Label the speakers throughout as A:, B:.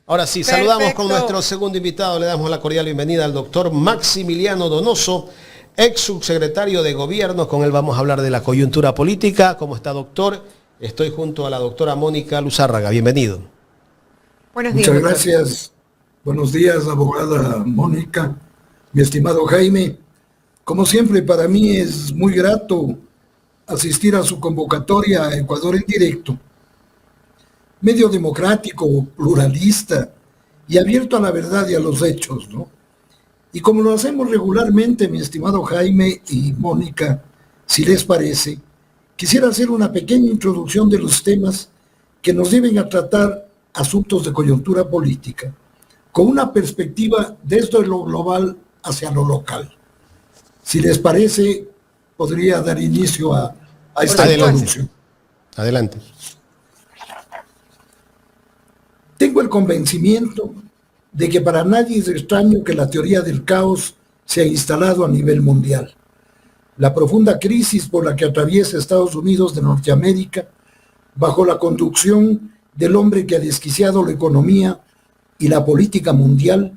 A: Ahora sí,
B: Perfecto.
A: saludamos con nuestro segundo invitado. Le damos la cordial bienvenida al doctor Maximiliano Donoso, ex subsecretario de Gobierno. Con él vamos a hablar de la coyuntura política. ¿Cómo está, doctor? Estoy junto a la doctora Mónica Luzárraga. Bienvenido.
B: Buenos días,
C: Muchas
B: doctor.
C: gracias. Buenos días, abogada Mónica, mi estimado Jaime. Como siempre, para mí es muy grato asistir a su convocatoria a Ecuador en directo. Medio democrático, pluralista y abierto a la verdad y a los hechos, ¿no? Y como lo hacemos regularmente, mi estimado Jaime y Mónica, si les parece, quisiera hacer una pequeña introducción de los temas que nos lleven a tratar asuntos de coyuntura política, con una perspectiva desde lo global hacia lo local. Si les parece, podría dar inicio a esta introducción.
A: Adelante.
C: Tengo el convencimiento de que para nadie es extraño que la teoría del caos se ha instalado a nivel mundial. La profunda crisis por la que atraviesa Estados Unidos de Norteamérica, bajo la conducción del hombre que ha desquiciado la economía y la política mundial,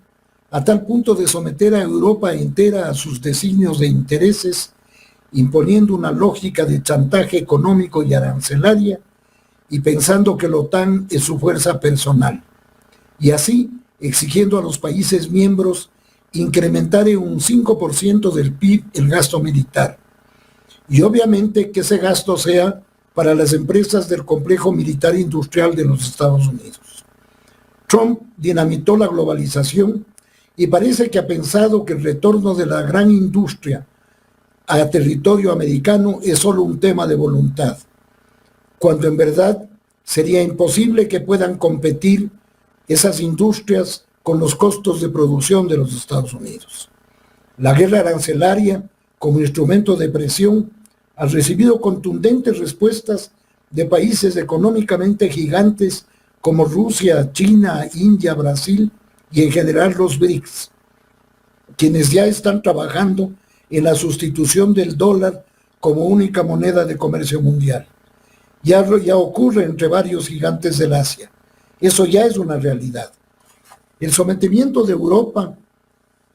C: a tal punto de someter a Europa entera a sus designios de intereses, imponiendo una lógica de chantaje económico y arancelaria, y pensando que la OTAN es su fuerza personal, y así exigiendo a los países miembros incrementar en un 5% del PIB el gasto militar, y obviamente que ese gasto sea para las empresas del complejo militar industrial de los Estados Unidos. Trump dinamitó la globalización y parece que ha pensado que el retorno de la gran industria a territorio americano es solo un tema de voluntad, cuando en verdad sería imposible que puedan competir esas industrias con los costos de producción de los Estados Unidos. La guerra arancelaria, como instrumento de presión, ha recibido contundentes respuestas de países económicamente gigantes como Rusia, China, India, Brasil y en general los BRICS, quienes ya están trabajando en la sustitución del dólar como única moneda de comercio mundial. Ya ocurre entre varios gigantes del Asia. Eso ya es una realidad. El sometimiento de Europa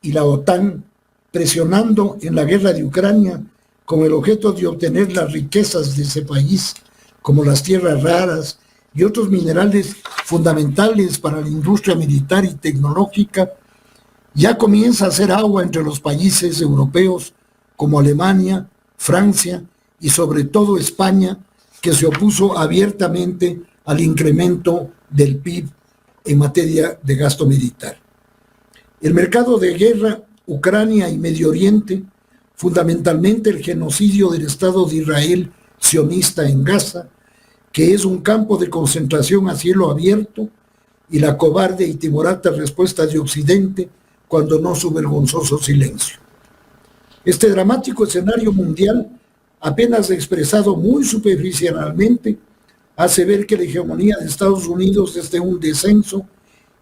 C: y la OTAN presionando en la guerra de Ucrania con el objeto de obtener las riquezas de ese país, como las tierras raras y otros minerales fundamentales para la industria militar y tecnológica, ya comienza a hacer agua entre los países europeos como Alemania, Francia y sobre todo España, que se opuso abiertamente al incremento del PIB en materia de gasto militar. El mercado de guerra, Ucrania y Medio Oriente, fundamentalmente el genocidio del Estado de Israel sionista en Gaza, que es un campo de concentración a cielo abierto, y la cobarde y timorata respuesta de Occidente, cuando no su vergonzoso silencio. Este dramático escenario mundial, apenas expresado muy superficialmente, hace ver que la hegemonía de Estados Unidos es de un descenso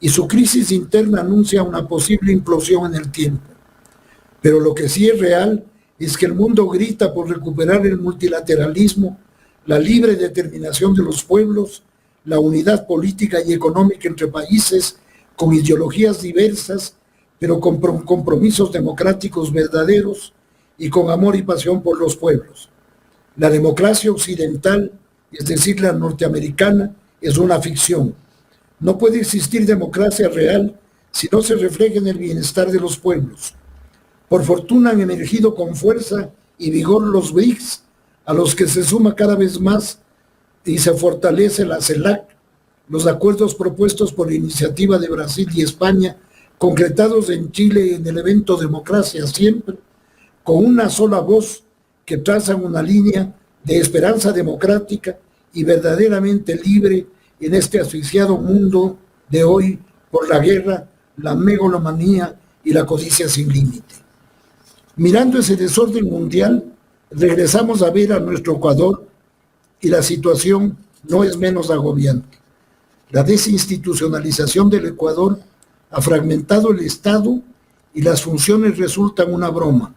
C: y su crisis interna anuncia una posible implosión en el tiempo. Pero lo que sí es real es que el mundo grita por recuperar el multilateralismo, la libre determinación de los pueblos, la unidad política y económica entre países con ideologías diversas, pero con compromisos democráticos verdaderos y con amor y pasión por los pueblos. La democracia occidental, es decir, la norteamericana, es una ficción. No puede existir democracia real si no se refleja en el bienestar de los pueblos. Por fortuna han emergido con fuerza y vigor los BRICS, a los que se suma cada vez más y se fortalece la CELAC, los acuerdos propuestos por la iniciativa de Brasil y España, concretados en Chile en el evento Democracia Siempre, con una sola voz que trazan una línea de esperanza democrática y verdaderamente libre en este asfixiado mundo de hoy por la guerra, la megalomanía y la codicia sin límite. Mirando ese desorden mundial, regresamos a ver a nuestro Ecuador y la situación no es menos agobiante. La desinstitucionalización del Ecuador ha fragmentado el Estado y las funciones resultan una broma.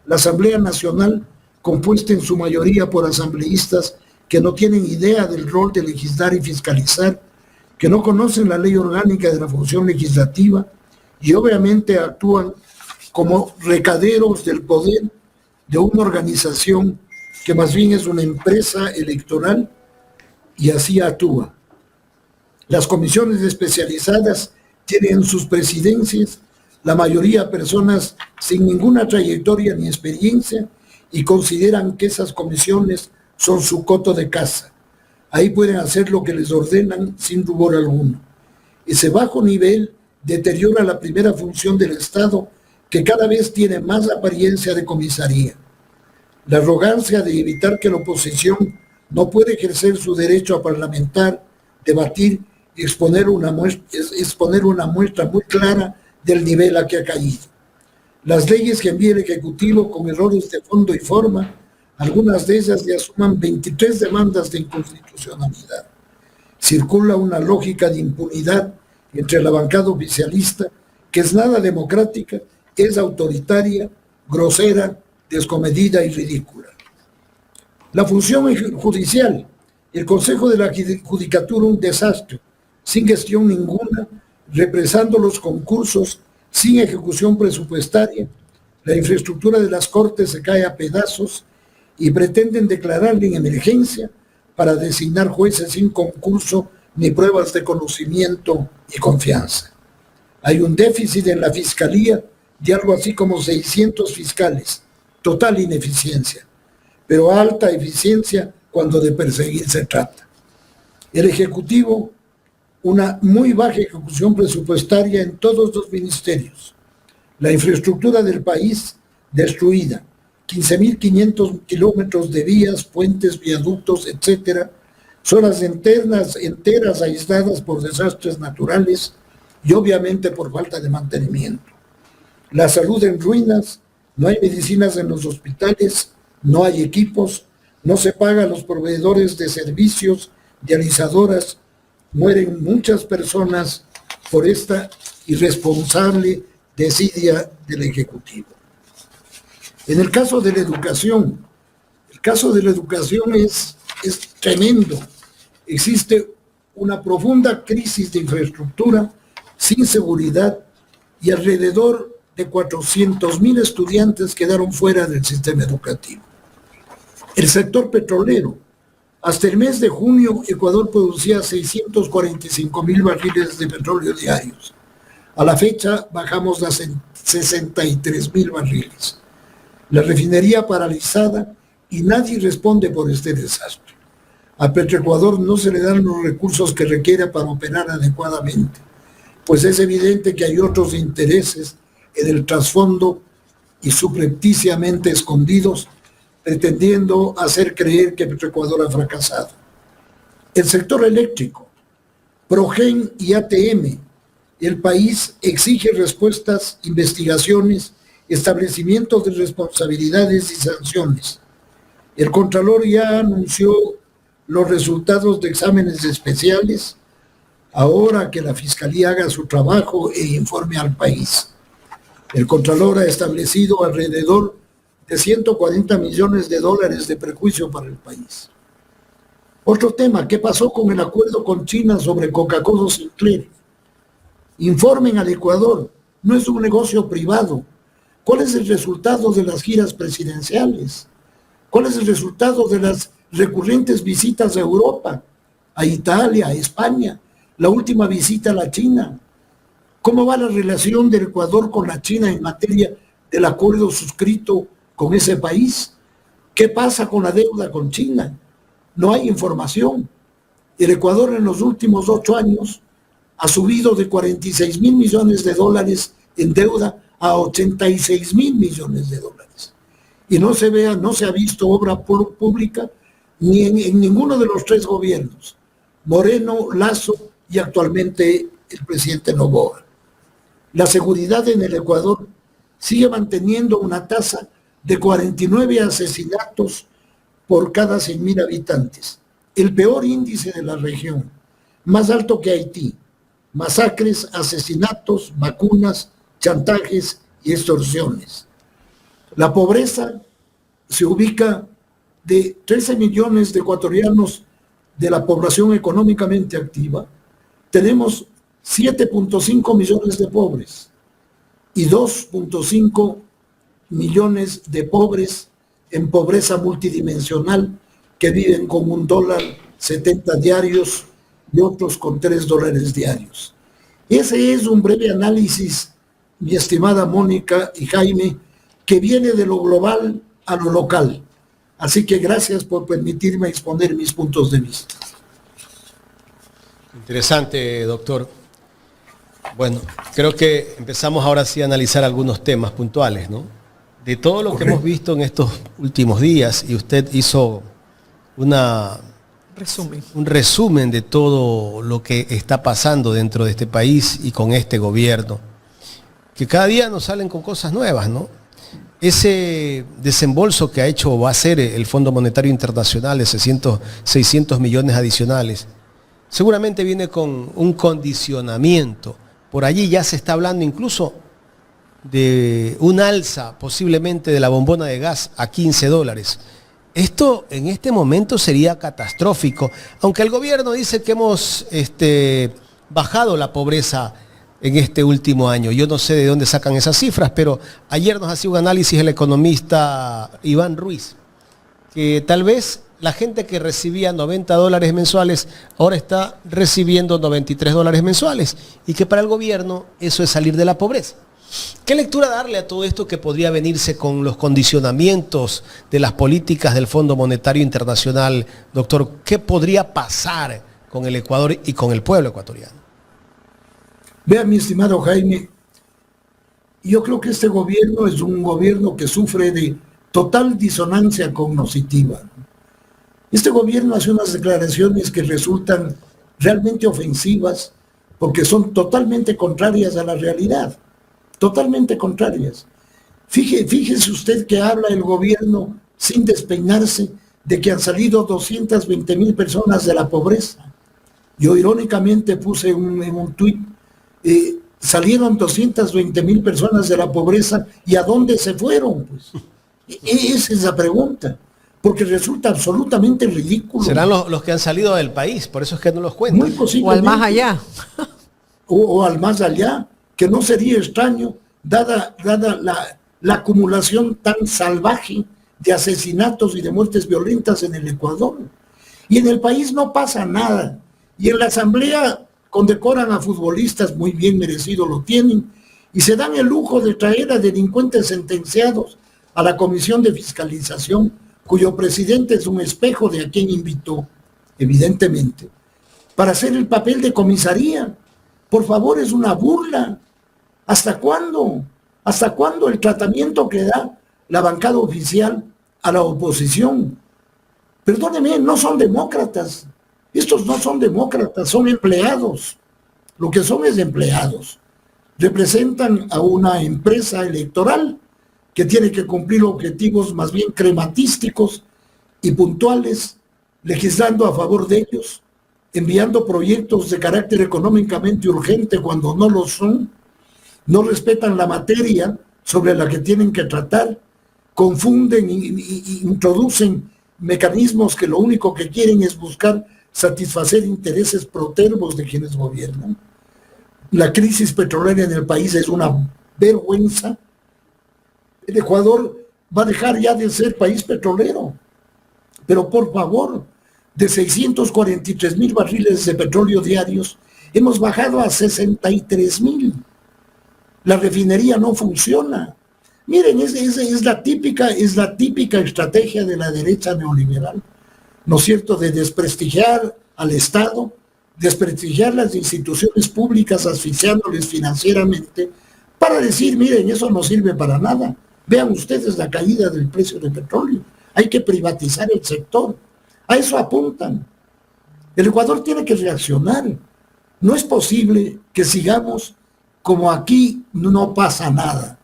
C: La Asamblea Nacional, compuesta en su mayoría por asambleístas que no tienen idea del rol de legislar y fiscalizar, que no conocen la ley orgánica de la función legislativa y obviamente actúan como recaderos del poder de una organización que más bien es una empresa electoral y así actúa. Las comisiones especializadas tienen en sus presidencias la mayoría personas sin ninguna trayectoria ni experiencia y consideran que esas comisiones son su coto de caza. Ahí pueden hacer lo que les ordenan sin rubor alguno. Ese bajo nivel deteriora la primera función del Estado, que cada vez tiene más apariencia de comisaría. La arrogancia de evitar que la oposición no puede ejercer su derecho a parlamentar, debatir y exponer una muestra muy clara del nivel a que ha caído. Las leyes que envía el Ejecutivo con errores de fondo y forma, algunas de ellas ya suman 23 demandas de inconstitucionalidad. Circula una lógica de impunidad entre la bancada oficialista que es nada democrática, es autoritaria, grosera, descomedida y ridícula. La función judicial, el Consejo de la Judicatura un desastre, sin gestión ninguna, represando los concursos, sin ejecución presupuestaria, la infraestructura de las Cortes se cae a pedazos y pretenden declararle en emergencia para designar jueces sin concurso ni pruebas de conocimiento y confianza. Hay un déficit en la Fiscalía de algo así como 600 fiscales, total ineficiencia, pero alta eficiencia cuando de perseguir se trata. El Ejecutivo, una muy baja ejecución presupuestaria en todos los ministerios. La infraestructura del país destruida, 15.500 kilómetros de vías, puentes, viaductos, etcétera, zonas enteras aisladas por desastres naturales y obviamente por falta de mantenimiento. La salud en ruinas, no hay medicinas en los hospitales, no hay equipos, no se paga a los proveedores de servicios, dializadoras, mueren muchas personas por esta irresponsable desidia del Ejecutivo. En el caso de la educación, es tremendo. Existe una profunda crisis de infraestructura, sin seguridad, y alrededor de 400,000 estudiantes quedaron fuera del sistema educativo. El sector petrolero. Hasta el mes de junio, Ecuador producía 645,000 barriles de petróleo diarios. A la fecha, bajamos a 63,000 barriles. La refinería paralizada y nadie responde por este desastre. A Petroecuador no se le dan los recursos que requiere para operar adecuadamente, pues es evidente que hay otros intereses en el trasfondo y subrepticiamente escondidos, pretendiendo hacer creer que Petroecuador ha fracasado. El sector eléctrico, Progen y ATM, el país exige respuestas, investigaciones, establecimientos de responsabilidades y sanciones. El Contralor ya anunció los resultados de exámenes especiales, ahora que la Fiscalía haga su trabajo e informe al país. El Contralor ha establecido alrededor de 140 millones de dólares de perjuicio para el país. Otro tema, ¿qué pasó con el acuerdo con China sobre Coca-Cola Sinclair? Informen al Ecuador, no es un negocio privado. ¿Cuál es el resultado de las giras presidenciales? ¿Cuál es el resultado de las recurrentes visitas a Europa, a Italia, a España? La última visita a la China. ¿Cómo va la relación del Ecuador con la China en materia del acuerdo suscrito con ese país? ¿Qué pasa con la deuda con China? No hay información. El Ecuador en los últimos 8 años ha subido de 46,000 millones de dólares en deuda a 86,000 millones de dólares. Y no se ha visto obra pública ni en ninguno de los 3 gobiernos, Moreno, Lasso y actualmente el presidente Noboa. La seguridad en el Ecuador sigue manteniendo una tasa de 49 asesinatos por cada 100,000 habitantes, el peor índice de la región, más alto que Haití. Masacres, asesinatos, vacunas, chantajes y extorsiones. La pobreza se ubica de 13 millones de ecuatorianos de la población económicamente activa, tenemos 7.5 millones de pobres y 2.5 millones de pobres en pobreza multidimensional que viven con $1.70 diarios y otros con $3 diarios. Ese es un breve análisis, mi estimada Mónica y Jaime, que viene de lo global a lo local. Así que gracias por permitirme exponer mis puntos de vista.
A: Interesante, doctor. Bueno, creo que empezamos ahora sí a analizar algunos temas puntuales, ¿no? De todo lo que hemos visto en estos últimos días, y usted hizo un resumen de todo lo que está pasando dentro de este país y con este gobierno, que cada día nos salen con cosas nuevas, ¿no? Ese desembolso que ha hecho o va a hacer el Fondo Monetario Internacional de 600 millones adicionales, seguramente viene con un condicionamiento. Por allí ya se está hablando incluso de un alza posiblemente de la bombona de gas a $15. Esto en este momento sería catastrófico, aunque el gobierno dice que hemos bajado la pobreza en este último año. Yo no sé de dónde sacan esas cifras, pero ayer nos hacía un análisis el economista Iván Ruiz, que tal vez la gente que recibía $90 mensuales ahora está recibiendo $93 mensuales y que para el gobierno eso es salir de la pobreza. ¿Qué lectura darle a todo esto que podría venirse con los condicionamientos de las políticas del Fondo Monetario Internacional? Doctor, ¿qué podría pasar con el Ecuador y con el pueblo ecuatoriano?
C: Vea, mi estimado Jaime, yo creo que este gobierno es un gobierno que sufre de total disonancia cognitiva. Este gobierno hace unas declaraciones que resultan realmente ofensivas porque son totalmente contrarias a la realidad, totalmente contrarias. Fíjese usted que habla el gobierno sin despeinarse de que han salido 220,000 personas de la pobreza. Yo irónicamente puse en un tuit, salieron 220,000 personas de la pobreza, ¿y a dónde se fueron? Pues, esa es la pregunta, porque resulta absolutamente ridículo.
A: Serán los que han salido del país, por eso es que no los cuentan.
C: Muy posiblemente.
B: O al más allá.
C: O al más allá, que no sería extraño, dada la acumulación tan salvaje de asesinatos y de muertes violentas en el Ecuador. Y en el país no pasa nada. Y en la asamblea condecoran a futbolistas, muy bien merecido lo tienen, y se dan el lujo de traer a delincuentes sentenciados a la Comisión de Fiscalización, cuyo presidente es un espejo de a quien invitó, evidentemente, para hacer el papel de comisaría. Por favor, es una burla. ¿Hasta cuándo? ¿Hasta cuándo el tratamiento que da la bancada oficial a la oposición? Perdóneme, no son demócratas. Estos no son demócratas, son empleados. Lo que son es empleados. Representan a una empresa electoral que tiene que cumplir objetivos más bien crematísticos y puntuales, legislando a favor de ellos, enviando proyectos de carácter económicamente urgente cuando no lo son, no respetan la materia sobre la que tienen que tratar, confunden y introducen mecanismos que lo único que quieren es buscar satisfacer intereses protervos de quienes gobiernan. La crisis petrolera en el país es una vergüenza. El Ecuador va a dejar ya de ser país petrolero, pero por favor, de 643,000 barriles de petróleo diarios, hemos bajado a 63,000. La refinería no funciona. Miren, es la típica estrategia de la derecha neoliberal, ¿no es cierto?, de desprestigiar al Estado, desprestigiar las instituciones públicas, asfixiándoles financieramente, para decir, miren, eso no sirve para nada. Vean ustedes la caída del precio del petróleo. Hay que privatizar el sector. A eso apuntan. El Ecuador tiene que reaccionar. No es posible que sigamos como aquí no pasa nada,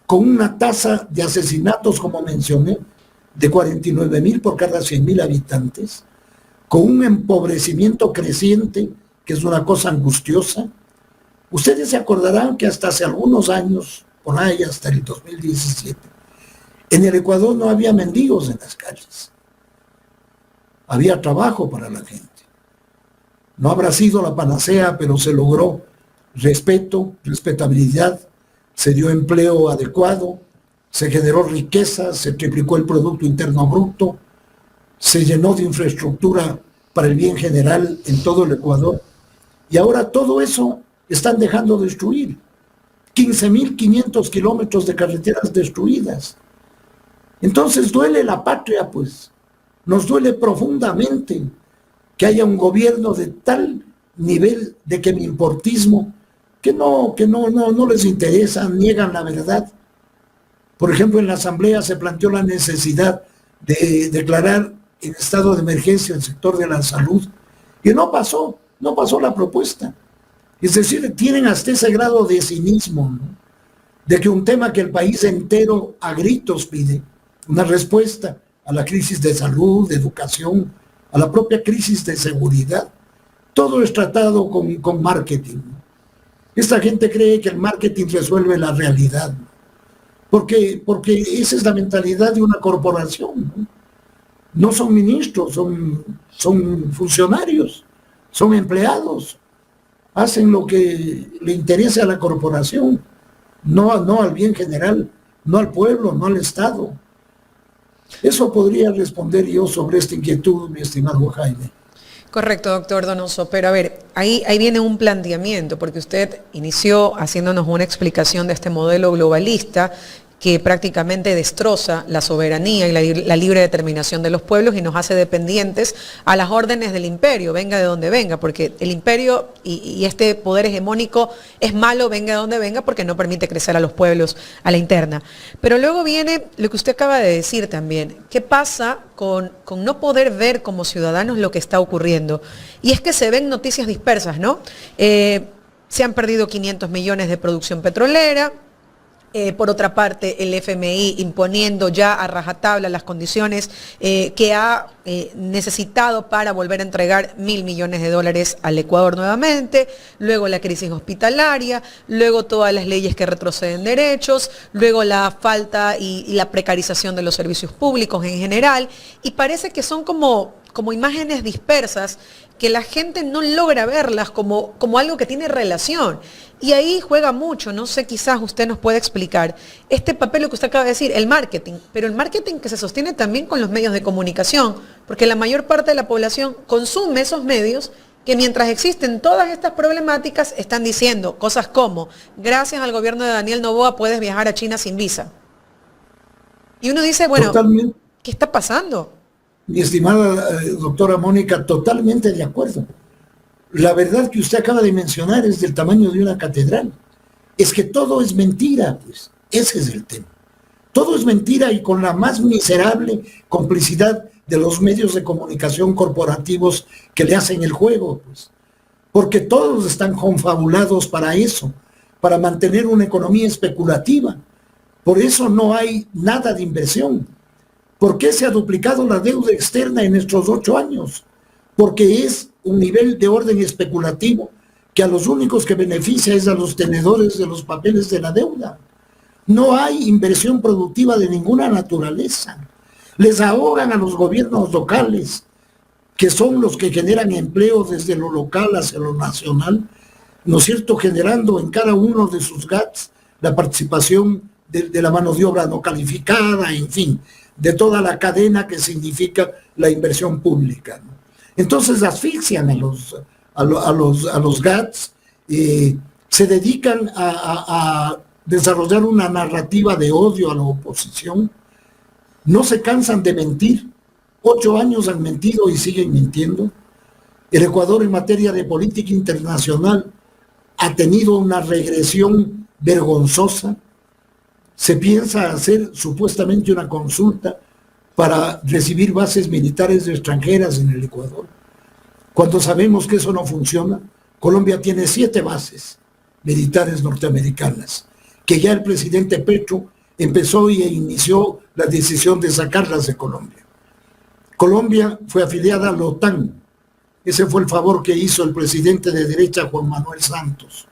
C: con una tasa de asesinatos, como mencioné, de 49,000 por cada 100,000 habitantes, con un empobrecimiento creciente, que es una cosa angustiosa. Ustedes se acordarán que hasta hace algunos años, por ahí hasta el 2017, en el Ecuador no había mendigos en las calles. Había trabajo para la gente. No habrá sido la panacea, pero se logró respeto, respetabilidad, se dio empleo adecuado, se generó riqueza, se triplicó el Producto Interno Bruto, se llenó de infraestructura para el bien general en todo el Ecuador. Y ahora todo eso están dejando destruir. 15.500 kilómetros de carreteras destruidas. Entonces duele la patria, pues. Nos duele profundamente que haya un gobierno de tal nivel de quemimportismo que no les interesa, niegan la verdad. Por ejemplo, en la Asamblea se planteó la necesidad de declarar en estado de emergencia el sector de la salud y no pasó la propuesta. Es decir, tienen hasta ese grado de cinismo, ¿no? De que un tema que el país entero a gritos pide, una respuesta a la crisis de salud, de educación, a la propia crisis de seguridad, todo es tratado con marketing. Esta gente cree que el marketing resuelve la realidad, ¿no? Porque esa es la mentalidad de una corporación, ¿no? No son ministros, son funcionarios, son empleados, hacen lo que le interesa a la corporación, no al bien general, no al pueblo, no al Estado. Eso podría responder yo sobre esta inquietud, mi estimado Jaime.
B: Correcto, doctor Donoso, pero a ver, ahí viene un planteamiento, porque usted inició haciéndonos una explicación de este modelo globalista que prácticamente destroza la soberanía y la libre determinación de los pueblos y nos hace dependientes a las órdenes del imperio, venga de donde venga, porque el imperio y este poder hegemónico es malo, venga de donde venga, porque no permite crecer a los pueblos a la interna. Pero luego viene lo que usted acaba de decir también, ¿qué pasa con no poder ver como ciudadanos lo que está ocurriendo? Y es que se ven noticias dispersas, ¿no? Se han perdido 500 millones de producción petrolera. Por otra parte, el FMI imponiendo ya a rajatabla las condiciones que ha necesitado para volver a entregar $1.000 millones al Ecuador nuevamente, luego la crisis hospitalaria, luego todas las leyes que retroceden derechos, luego la falta y la precarización de los servicios públicos en general, y parece que son como imágenes dispersas que la gente no logra verlas como algo que tiene relación. Y ahí juega mucho, no sé, quizás usted nos puede explicar este papel, lo que usted acaba de decir, el marketing, pero el marketing que se sostiene también con los medios de comunicación, porque la mayor parte de la población consume esos medios que mientras existen todas estas problemáticas están diciendo cosas como, gracias al gobierno de Daniel Noboa puedes viajar a China sin visa. Y uno dice, bueno, totalmente. ¿Qué está pasando?
C: Mi estimada doctora Mónica, totalmente de acuerdo. La verdad que usted acaba de mencionar es del tamaño de una catedral. Es que todo es mentira, pues. Ese es el tema. Todo es mentira y con la más miserable complicidad de los medios de comunicación corporativos que le hacen el juego, pues. Porque todos están confabulados para eso, para mantener una economía especulativa. Por eso no hay nada de inversión. ¿Por qué se ha duplicado la deuda externa en estos 8 años? Porque es un nivel de orden especulativo que a los únicos que beneficia es a los tenedores de los papeles de la deuda. No hay inversión productiva de ninguna naturaleza. Les ahogan a los gobiernos locales, que son los que generan empleo desde lo local hacia lo nacional, ¿no es cierto?, generando en cada uno de sus GATS la participación de la mano de obra no calificada, en fin, de toda la cadena que significa la inversión pública, ¿no? Entonces asfixian a los GATS, se dedican a desarrollar una narrativa de odio a la oposición, no se cansan de mentir. 8 años han mentido y siguen mintiendo. El Ecuador en materia de política internacional ha tenido una regresión vergonzosa. Se piensa hacer supuestamente una consulta para recibir bases militares extranjeras en el Ecuador, cuando sabemos que eso no funciona. Colombia tiene 7 bases militares norteamericanas, que ya el presidente Petro empezó e inició la decisión de sacarlas de Colombia. Colombia fue afiliada a la OTAN. Ese fue el favor que hizo el presidente de derecha Juan Manuel Santos,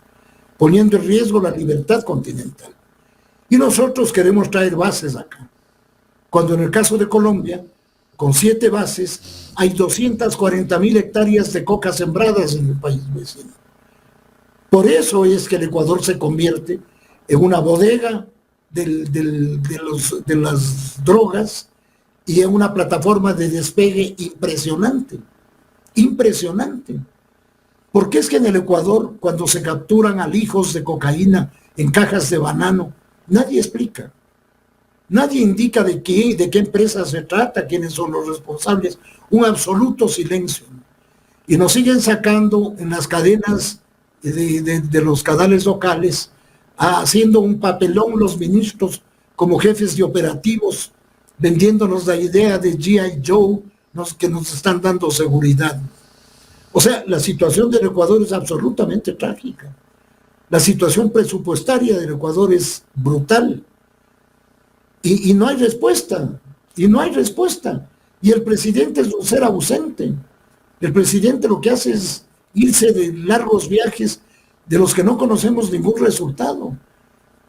C: poniendo en riesgo la libertad continental. Y nosotros queremos traer bases acá, cuando en el caso de Colombia, con 7 bases, hay 240,000 hectáreas de coca sembradas en el país vecino. Por eso es que el Ecuador se convierte en una bodega de las drogas y en una plataforma de despegue impresionante. Impresionante. Porque es que en el Ecuador, cuando se capturan alijos de cocaína en cajas de banano, nadie explica. Nadie indica de qué empresa se trata, quiénes son los responsables. Un absoluto silencio. Y nos siguen sacando en las cadenas de los canales locales, haciendo un papelón los ministros como jefes de operativos, vendiéndonos la idea de G.I. Joe, que nos están dando seguridad. O sea, la situación del Ecuador es absolutamente trágica. La situación presupuestaria del Ecuador es brutal. Y no hay respuesta. Y no hay respuesta. Y el presidente es un ser ausente. El presidente lo que hace es irse de largos viajes de los que no conocemos ningún resultado.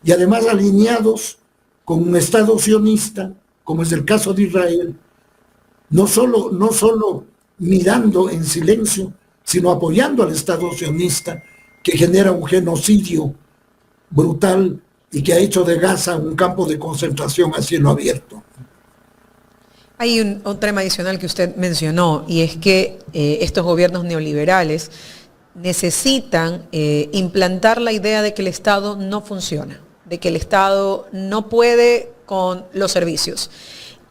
C: Y además alineados con un Estado sionista, como es el caso de Israel, no solo mirando en silencio, sino apoyando al Estado sionista que genera un genocidio brutal y que ha hecho de Gaza un campo de concentración a cielo abierto.
B: Hay un tema adicional que usted mencionó, y es que estos gobiernos neoliberales necesitan implantar la idea de que el Estado no funciona, de que el Estado no puede con los servicios.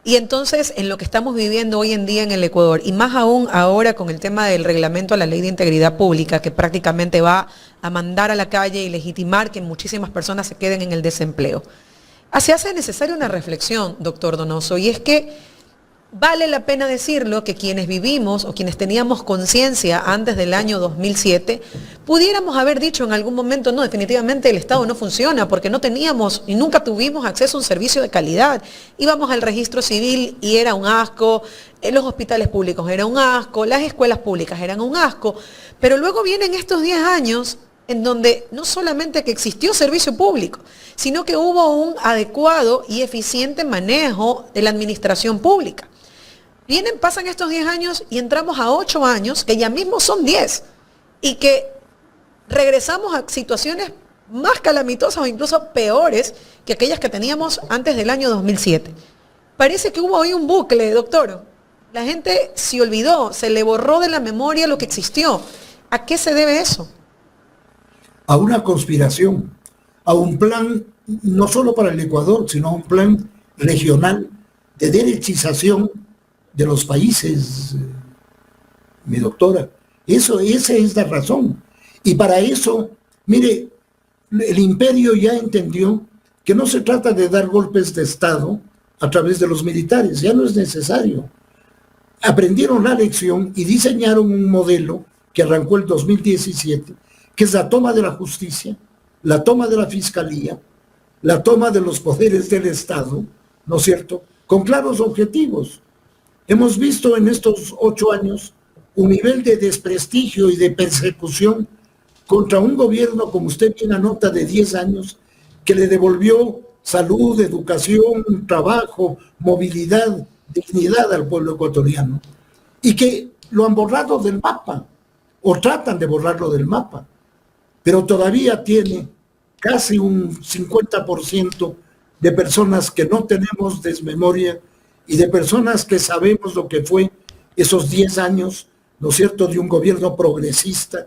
B: Y entonces, en lo que estamos viviendo hoy en día en el Ecuador, y más aún ahora con el tema del reglamento a la Ley de Integridad Pública, que prácticamente va a mandar a la calle y legitimar que muchísimas personas se queden en el desempleo, se hace necesaria una reflexión, doctor Donoso, y es que vale la pena decirlo que quienes vivimos o quienes teníamos conciencia antes del año 2007, pudiéramos haber dicho en algún momento, no, definitivamente el Estado no funciona porque no teníamos y nunca tuvimos acceso a un servicio de calidad. Íbamos al registro civil y era un asco, los hospitales públicos eran un asco, las escuelas públicas eran un asco, pero luego vienen estos 10 años en donde no solamente que existió servicio público, sino que hubo un adecuado y eficiente manejo de la administración pública. Pasan estos 10 años y entramos a 8 años, que ya mismo son 10, y que regresamos a situaciones más calamitosas o incluso peores que aquellas que teníamos antes del año 2007. Parece que hubo hoy un bucle, doctor. La gente se olvidó, se le borró de la memoria lo que existió. ¿A qué se debe eso?
C: A una conspiración, a un plan no solo para el Ecuador, sino a un plan regional de derechización de los países, mi doctora. Esa es la razón. Y para eso, mire, el imperio ya entendió que no se trata de dar golpes de Estado a través de los militares, ya no es necesario. Aprendieron la lección y diseñaron un modelo que arrancó el 2017, que es la toma de la justicia, la toma de la fiscalía, la toma de los poderes del Estado, ¿no es cierto?, con claros objetivos. Hemos visto en estos 8 años un nivel de desprestigio y de persecución contra un gobierno, como usted bien anota, de 10 años, que le devolvió salud, educación, trabajo, movilidad, dignidad al pueblo ecuatoriano, y que lo han borrado del mapa, o tratan de borrarlo del mapa, pero todavía tiene casi un 50% de personas que no tenemos desmemoria y de personas que sabemos lo que fue esos 10 años, ¿no es cierto?, de un gobierno progresista,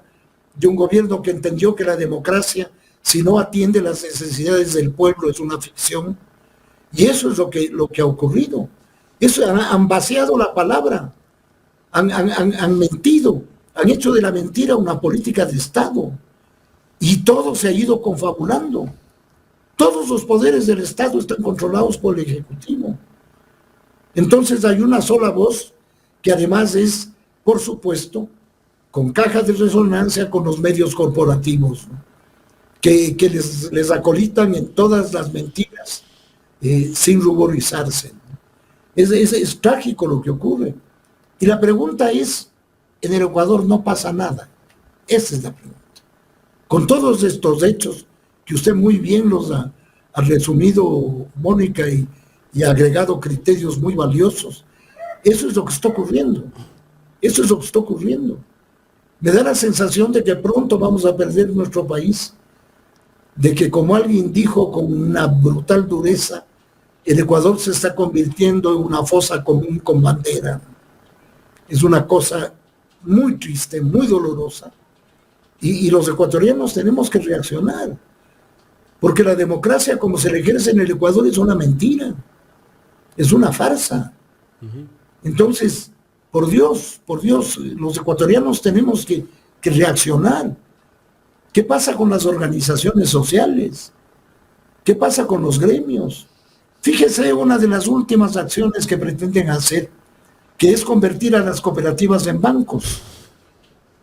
C: de un gobierno que entendió que la democracia, si no atiende las necesidades del pueblo, es una ficción. Y eso es lo que ha ocurrido. Eso, han vaciado la palabra, han mentido, han hecho de la mentira una política de Estado. Y todo se ha ido confabulando. Todos los poderes del Estado están controlados por el Ejecutivo. Entonces hay una sola voz que además es, por supuesto, con caja de resonancia con los medios corporativos, ¿no?, que les acolitan en todas las mentiras sin ruborizarse, ¿no? Es trágico lo que ocurre. Y la pregunta es, en el Ecuador no pasa nada. Esa es la pregunta. Con todos estos hechos, que usted muy bien los ha resumido, Mónica, y agregado criterios muy valiosos, Eso es lo que está ocurriendo. Eso es lo que está ocurriendo. Me da la sensación de que pronto vamos a perder nuestro país, de que, como alguien dijo con una brutal dureza, el Ecuador se está convirtiendo en una fosa común con bandera. Es una cosa muy triste, muy dolorosa, y los ecuatorianos tenemos que reaccionar, porque la democracia como se le ejerce en el Ecuador es una mentira, es una farsa. Entonces, por Dios, los ecuatorianos tenemos que reaccionar. ¿Qué pasa con las organizaciones sociales? ¿Qué pasa con los gremios? Fíjese una de las últimas acciones que pretenden hacer, que es convertir a las cooperativas en bancos.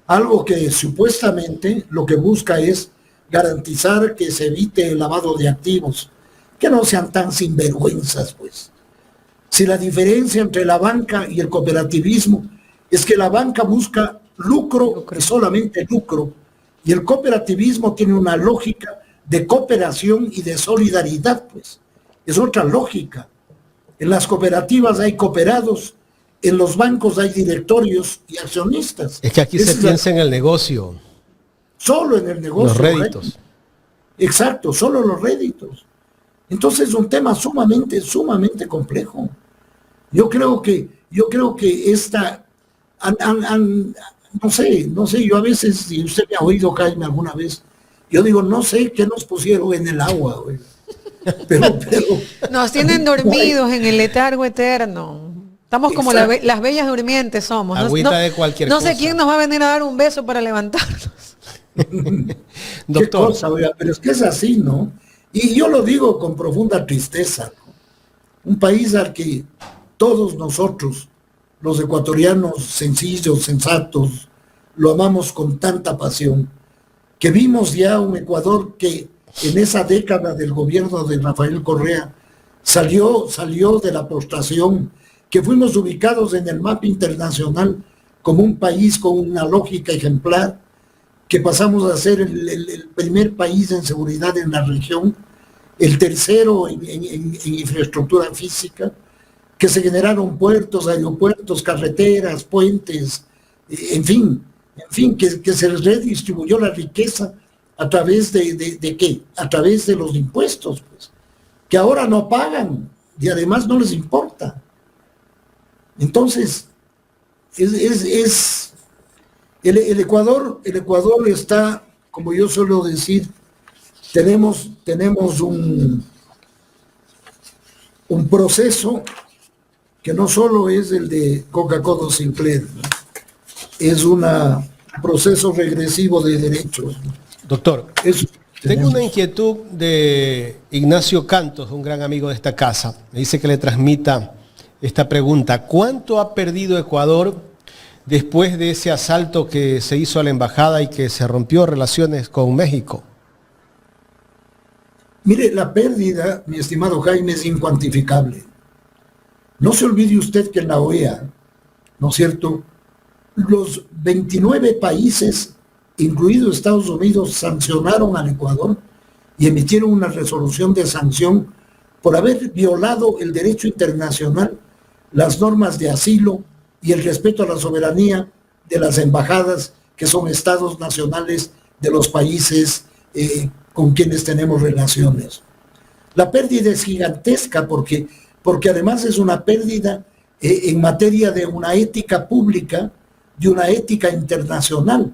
C: Algo que supuestamente lo que busca es garantizar que se evite el lavado de activos, que no sean tan sinvergüenzas, pues. Si la diferencia entre la banca y el cooperativismo es que la banca busca lucro y solamente lucro, y el cooperativismo tiene una lógica de cooperación y de solidaridad, pues. Es otra lógica. En las cooperativas hay cooperados, en los bancos hay directorios y accionistas.
A: Es que aquí se piensa en el negocio.
C: Solo en el negocio.
A: Los réditos.
C: Exacto, solo los réditos. Entonces es un tema sumamente complejo. Yo creo que esta, no sé, yo a veces, y usted me ha oído, Jaime, alguna vez, yo digo, no sé qué nos pusieron en el agua, güey. Pero
B: nos tienen dormidos en el letargo eterno. Estamos como las bellas durmientes somos.
A: Agüita de cualquier
B: cosa.
A: No
B: sé quién nos va a venir a dar un beso para levantarnos.
C: Doctor. Qué cosa, oiga, pero es que es así, ¿no? Y yo lo digo con profunda tristeza, ¿no? Un país al que todos nosotros, los ecuatorianos sencillos, sensatos, lo amamos con tanta pasión, que vimos ya un Ecuador que en esa década del gobierno de Rafael Correa salió de la postración, que fuimos ubicados en el mapa internacional como un país con una lógica ejemplar, que pasamos a ser el primer país en seguridad en la región, el tercero en infraestructura física, que se generaron puertos, aeropuertos, carreteras, puentes, en fin, que se redistribuyó la riqueza a través de ¿qué? A través de los impuestos, pues, que ahora no pagan y además no les importa. Entonces, el Ecuador está, como yo suelo decir, tenemos un proceso que no solo es el de Coca-Cola Sinclair, ¿no? Es un proceso regresivo de derechos.
A: Doctor, tengo una inquietud de Ignacio Cantos, un gran amigo de esta casa. Me dice que le transmita esta pregunta. ¿Cuánto ha perdido Ecuador después de ese asalto que se hizo a la embajada y que se rompió relaciones con México?
C: Mire, la pérdida, mi estimado Jaime, es incuantificable. No se olvide usted que en la OEA, ¿no es cierto?, los 29 países, incluido Estados Unidos, sancionaron al Ecuador y emitieron una resolución de sanción por haber violado el derecho internacional, las normas de asilo y el respeto a la soberanía de las embajadas, que son estados nacionales de los países con quienes tenemos relaciones. La pérdida es gigantesca porque además es una pérdida en materia de una ética pública, de una ética internacional.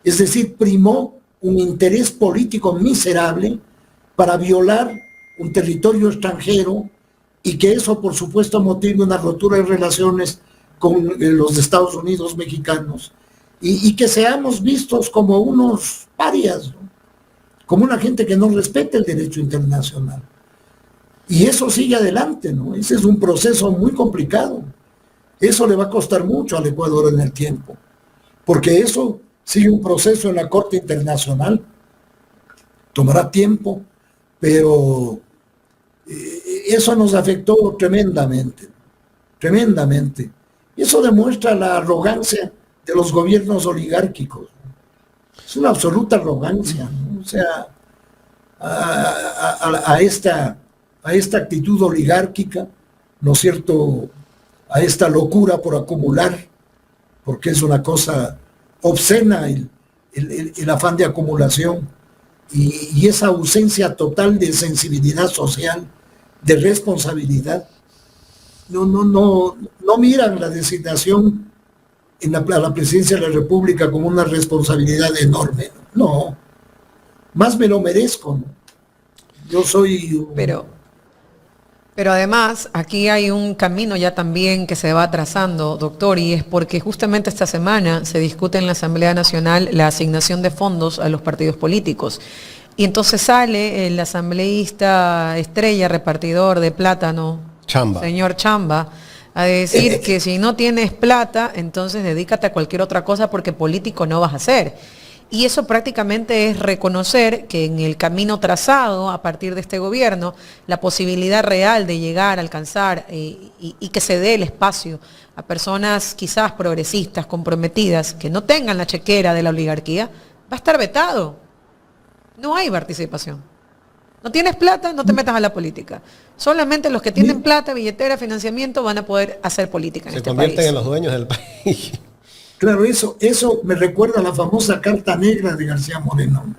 C: Es decir, primó un interés político miserable para violar un territorio extranjero y que eso, por supuesto, motive una rotura de relaciones con los Estados Unidos mexicanos y que seamos vistos como unos parias, ¿no? Como una gente que no respeta el derecho internacional. Y eso sigue adelante, ¿no? Ese es un proceso muy complicado. Eso le va a costar mucho al Ecuador en el tiempo, porque eso sigue un proceso en la Corte Internacional. Tomará tiempo, pero eso nos afectó tremendamente. Y eso demuestra la arrogancia de los gobiernos oligárquicos. Es una absoluta arrogancia, ¿no? O sea, a esta actitud oligárquica, ¿no es cierto?, a esta locura por acumular, porque es una cosa obscena el afán de acumulación y esa ausencia total de sensibilidad social, de responsabilidad. No miran la designación en la presidencia de la República como una responsabilidad enorme. No, más me lo merezco, ¿no? Yo soy...
B: Pero además, aquí hay un camino ya también que se va trazando, doctor, y es porque justamente esta semana se discute en la Asamblea Nacional la asignación de fondos a los partidos políticos. Y entonces sale el asambleísta estrella repartidor de plátano,
A: Chamba.
B: señor Chamba, a decir que si no tienes plata, entonces dedícate a cualquier otra cosa porque político no vas a ser. Y eso prácticamente es reconocer que en el camino trazado a partir de este gobierno, la posibilidad real de llegar, alcanzar y que se dé el espacio a personas quizás progresistas, comprometidas, que no tengan la chequera de la oligarquía, va a estar vetado. No hay participación. No tienes plata, no te metas a la política. Solamente los que tienen plata, billetera, financiamiento van a poder hacer política en este país. Se
A: convierten en los dueños del país.
C: Claro, eso me recuerda a la famosa Carta Negra de García Moreno,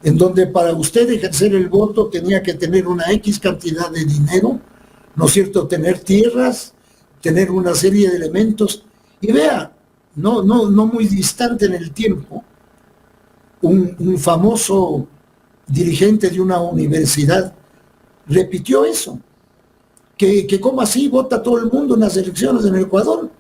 C: en donde para usted ejercer el voto tenía que tener una X cantidad de dinero, ¿no es cierto?, tener tierras, tener una serie de elementos. Y vea, no muy distante en el tiempo, un famoso dirigente de una universidad repitió eso, que como así vota todo el mundo en las elecciones en Ecuador,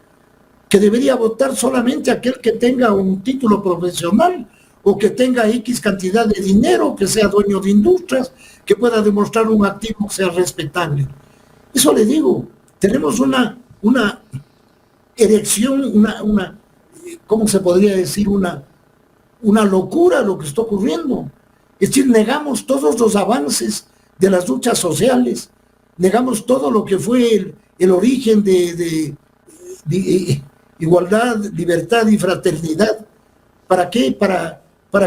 C: que debería votar solamente aquel que tenga un título profesional o que tenga X cantidad de dinero, que sea dueño de industrias, que pueda demostrar un activo que sea respetable. Eso le digo, tenemos una erección, ¿cómo se podría decir? Una locura lo que está ocurriendo. Es decir, negamos todos los avances de las luchas sociales, negamos todo lo que fue el origen de igualdad, libertad y fraternidad. ¿Para qué? Para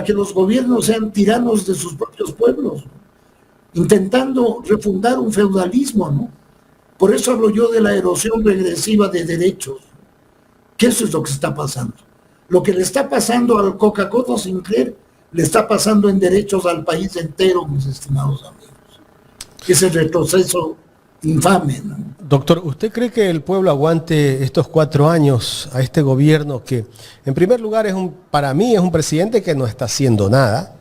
C: que los gobiernos sean tiranos de sus propios pueblos, intentando refundar un feudalismo, ¿no? Por eso hablo yo de la erosión regresiva de derechos, que eso es lo que está pasando. Lo que le está pasando al Coca-Cola Sinclair, le está pasando en derechos al país entero, mis estimados amigos. Ese retroceso infame, ¿no?
A: Doctor, ¿usted cree que el pueblo aguante estos 4 años a este gobierno que, en primer lugar, para mí es un presidente que no está haciendo nada,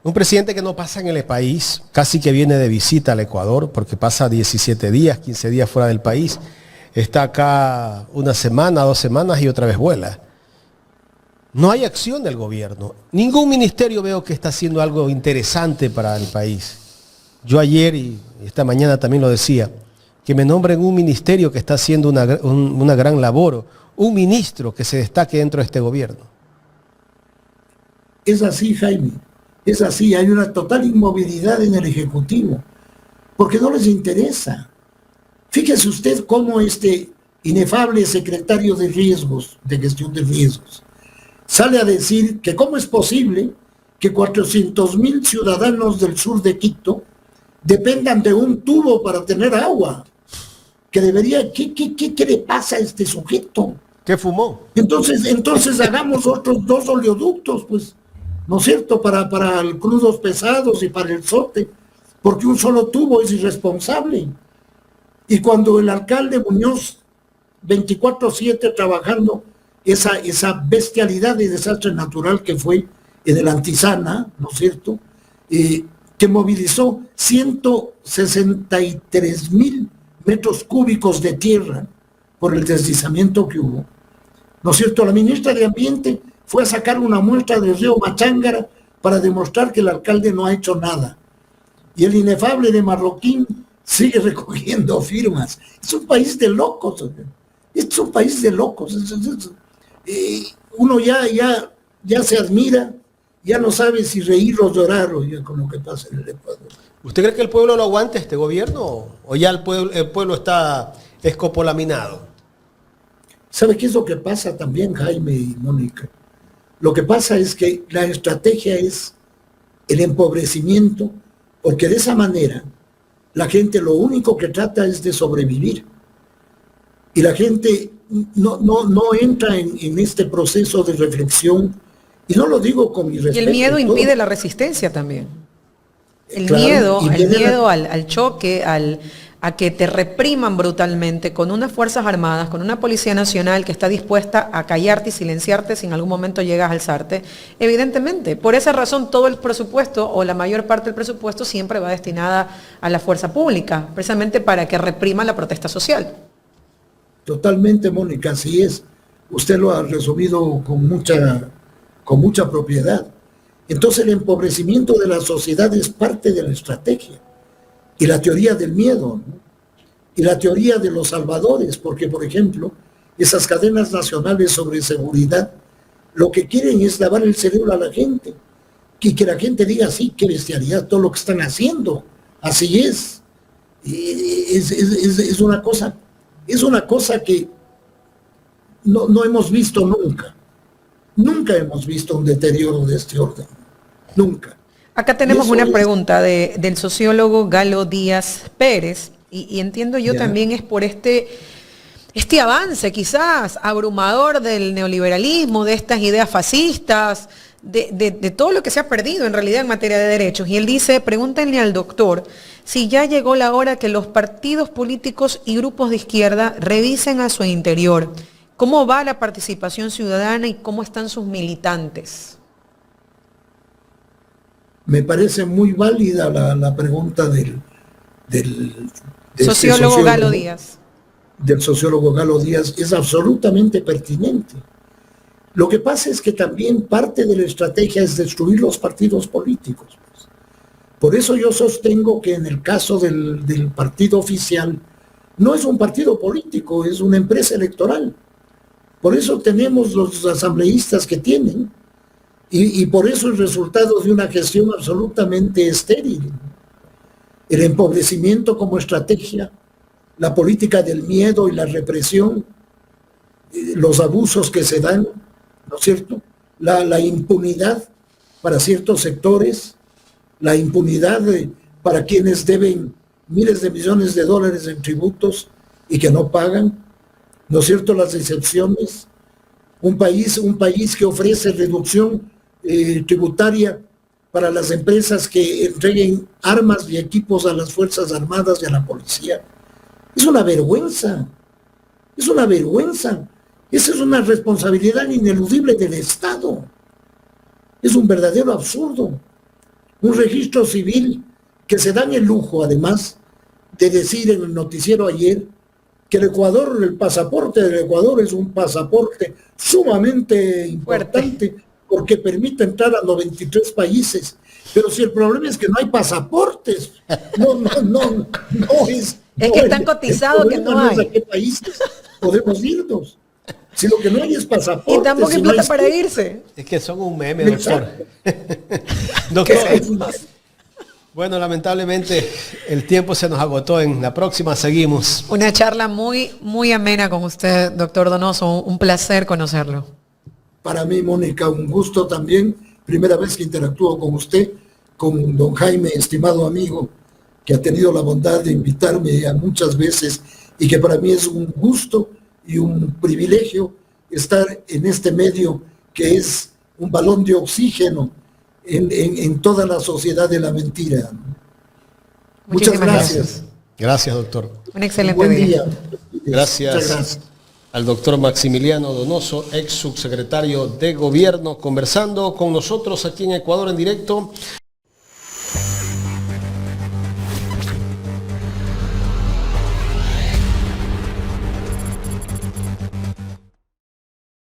A: un presidente que no pasa en el país, casi que viene de visita al Ecuador, porque pasa 17 días, 15 días fuera del país, está acá una semana, 2 semanas y otra vez vuela? No hay acción del gobierno. Ningún ministerio veo que está haciendo algo interesante para el país. Yo ayer y esta mañana también lo decía, que me nombren un ministerio que está haciendo una gran labor, un ministro que se destaque dentro de este gobierno.
C: Es así, Jaime, es así. Hay una total inmovilidad en el Ejecutivo, porque no les interesa. Fíjese usted cómo este inefable secretario de riesgos, de gestión de riesgos, sale a decir que cómo es posible que 400,000 ciudadanos del sur de Quito dependan de un tubo para tener agua. Que debería, ¿qué le pasa a este sujeto?
A: ¿Qué fumó?
C: Entonces hagamos otros 2 oleoductos, pues, ¿no es cierto? Para crudos pesados y para el sote, porque un solo tubo es irresponsable. Y cuando el alcalde Muñoz, 24/7 trabajando, esa bestialidad y desastre natural que fue en el Antizana, ¿no es cierto?, que movilizó 163,000 metros cúbicos de tierra por el deslizamiento que hubo, ¿no es cierto? La ministra de Ambiente fue a sacar una muestra del río Machángara para demostrar que el alcalde no ha hecho nada. Y el inefable de Marroquín sigue recogiendo firmas. Es un país de locos. Es un país de locos. Uno ya se admira, ya no sabe si reír o llorar con lo que pasa en el Ecuador.
A: ¿Usted cree que el pueblo lo aguante este gobierno o ya el pueblo está escopolaminado?
C: ¿Sabe qué es lo que pasa también, Jaime y Mónica? Lo que pasa es que la estrategia es el empobrecimiento, porque de esa manera la gente lo único que trata es de sobrevivir. y la gente no entra en este proceso de reflexión, y no lo digo con mi respeto.
B: Y el miedo impide la resistencia también. El
C: Claro,
B: miedo al choque, a que te repriman brutalmente con unas Fuerzas Armadas, con una Policía Nacional que está dispuesta a callarte y silenciarte si en algún momento llegas a alzarte. Evidentemente, por esa razón todo el presupuesto o la mayor parte del presupuesto siempre va destinada a la fuerza pública, precisamente para que reprima la protesta social.
C: Totalmente, Mónica, así es. Usted lo ha resumido con mucha propiedad. Entonces el empobrecimiento de la sociedad es parte de la estrategia. Y la teoría del miedo, ¿no? Y la teoría de los salvadores, porque, por ejemplo, esas cadenas nacionales sobre seguridad, lo que quieren es lavar el cerebro a la gente. Y que la gente diga, sí, qué bestialidad, todo lo que están haciendo. Así es. Es una cosa que no hemos visto nunca. Nunca hemos visto un deterioro de este orden. Nunca.
B: Acá tenemos una pregunta del sociólogo Galo Díaz Pérez, y entiendo yo también es por este avance quizás abrumador del neoliberalismo, de estas ideas fascistas, de todo lo que se ha perdido en realidad en materia de derechos. Y él dice, pregúntenle al doctor si ya llegó la hora que los partidos políticos y grupos de izquierda revisen a su interior cómo va la participación ciudadana y cómo están sus militantes.
C: Me parece muy válida la pregunta del
B: sociólogo Galo Díaz.
C: Del sociólogo Galo Díaz, es absolutamente pertinente. Lo que pasa es que también parte de la estrategia es destruir los partidos políticos. Por eso yo sostengo que en el caso del partido oficial, no es un partido político, es una empresa electoral. Por eso tenemos los asambleístas que tienen. Y por eso el resultado de una gestión absolutamente estéril. El empobrecimiento como estrategia, la política del miedo y la represión, los abusos que se dan, ¿no es cierto? La impunidad para ciertos sectores, la impunidad para quienes deben miles de millones de dólares en tributos y que no pagan, ¿no es cierto? Las excepciones. Un país que ofrece reducción tributaria para las empresas que entreguen armas y equipos a las Fuerzas Armadas y a la policía. Es una vergüenza. Es una vergüenza. Esa es una responsabilidad ineludible del Estado. Es un verdadero absurdo. Un registro civil que se dan el lujo, además, de decir en el noticiero ayer que el pasaporte del Ecuador es un pasaporte sumamente importante porque permite entrar a 93 países. Pero si el problema es que no hay pasaportes, no es...
B: Es que están cotizados que no hay.
C: ¿A qué países podemos irnos? Si lo que no hay es pasaporte.
B: Y tampoco hay plata para irse.
A: Es que son un meme, doctor. Doctor, bueno, lamentablemente el tiempo se nos agotó. En la próxima seguimos.
B: Una charla muy, muy amena con usted, doctor Donoso. Un placer conocerlo.
C: Para mí, Mónica, un gusto también. Primera vez que interactúo con usted, con don Jaime, estimado amigo, que ha tenido la bondad de invitarme a muchas veces y que para mí es un gusto y un privilegio estar en este medio que es un balón de oxígeno en toda la sociedad de la mentira. Muchas gracias.
A: Gracias, doctor.
B: Un excelente
C: Buen día.
A: Gracias al doctor Maximiliano Donoso, ex subsecretario de Gobierno, conversando con nosotros aquí en Ecuador en directo.